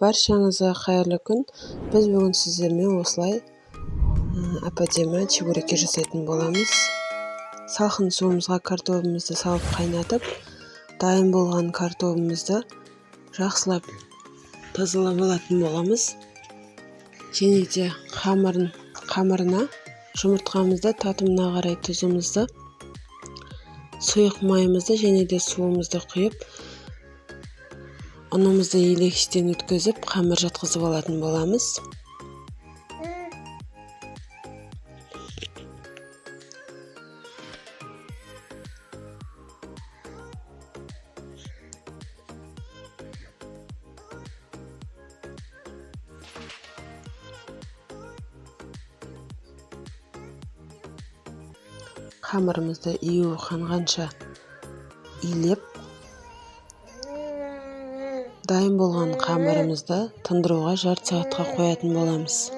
Баршаңызға қайырлы күн. Біз бүгін сіздермен осылай әп-әдемі чебуреки жасайтын боламыз. Салқын суымызға картобымызды салып қайнатып, дайын болған картобымызды жақсылап тазалап алатын боламыз. Және де қамырына жұмыртқамызды, татымына қарай тұзымызды, сұйық майымызды және де суымызды құйып, ұнымызды елегіштен өткізіп, қамыр жатқызып алатын боламыз. Қамырымызды июі қанғанша илеп, дайын болған қамырымызды тындыруға жарты сағатқа қоятын боламыз.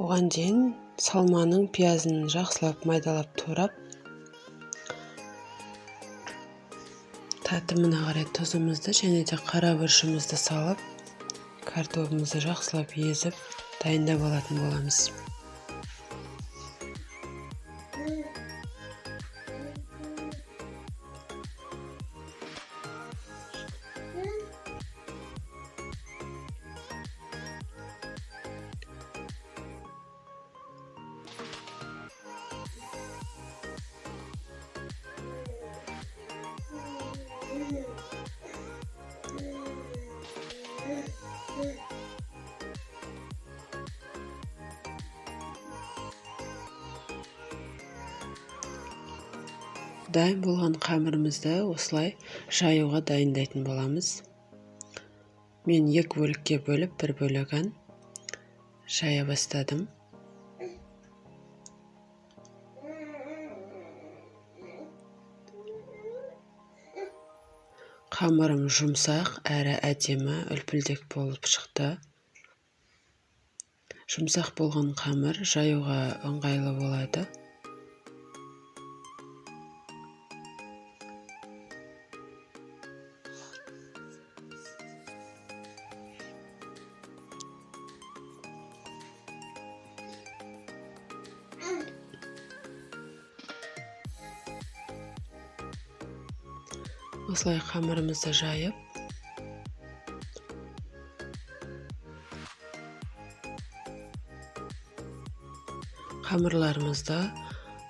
Оған дейін салманың пиязын жақсылап майдалап турап, татымына қарай тұзымызды және де қара бұршымызды салып, картобымызды жақсылап езіп, дайындап алатын боламыз. Дайын болған қамырымызды осылай жаюға дайындайтын боламыз. Мен екі бөлікке бөліп, бір бөлігін жая бастадым. Қамырым жұмсақ әрі әдемі үлпілдек болып шықты. Жұмсақ болған қамыр жаюға ыңғайлы болады. Осылай қамырымызды жайып, қамырларымызды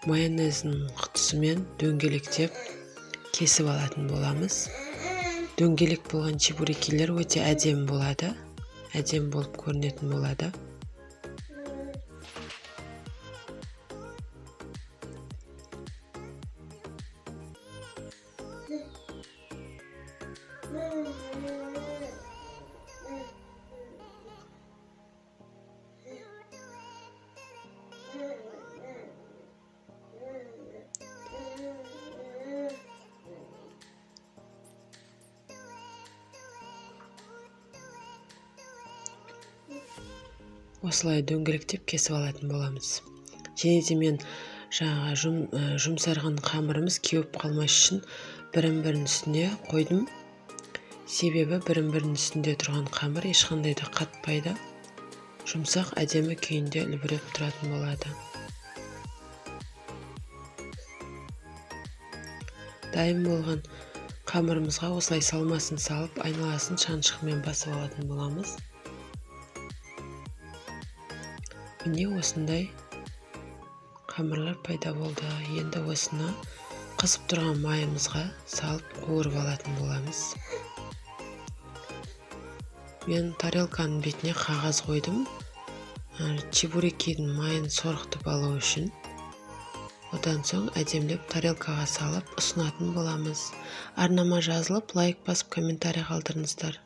майонездің құтысымен дөңгелектеп кесіп алатын боламыз. Дөңгелек болған чебурекилер өте әдемі болады, әдемі болып көрінетін болады. Осылай дөңгелектеп кесіп алатын боламыз. Және де мен жұмсарған қамырымыз кеуіп қалмас үшін бірін-бірінің үстіне қойдым. Себебі бірін-бірінің үстінде тұрған қамыр ешқандай да қатпайды. Жұмсақ әдемі күйінде үлбіреп тұратын болады. Дайын болған қамырымызға осылай салмасын салып, айналасын шаншқымен басып алатын боламыз. Міне осындай қамырлар пайда болды. Енді осыны қысып тұрған майымызға салып қуырып алатын боламыз. Мен тарелканың бетіне қағаз қойдым. Чебурекидің майын сорғытып алу үшін. Одан соң әдемілеп тарелкаға салып ұсынатын боламыз. Арнама жазылып, лайк басып, комментарий қалдырыңыздар.